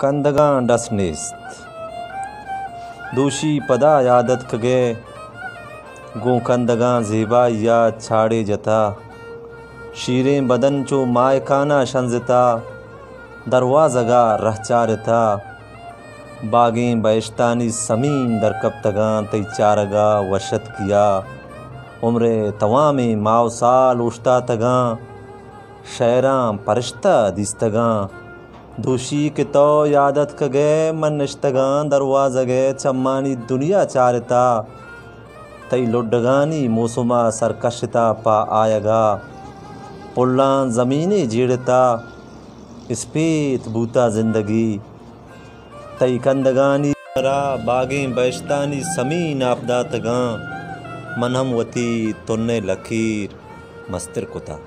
कंदगां डस नेस्त दूशी पदा यादत कगे गो कंदगां जेबा याद छाड़े जता शीरें बदन चो मायकाना शंजता दरवाज़गा रहचारता बागें बैश्तानी समीन दरकब तगां तई चारगा वशत किया उम्रे तवामे माव साल उश्ता तगां शहरां परश्ता दिस्तगां दूशी के तो यादत कगे मन निश्तगां दरवाज़गे चम्मानी दुनिया चारता तई लुड्डगानी मौसमा सरकशता पा आयगा पुल्लां ज़मीने जेड़ता स्पेत बूता जिंदगी तई कंदगानी बागें बैश्तानी समीन आपदा तगां मनहम वती तुन्ने लकीर मस्तिर कुता।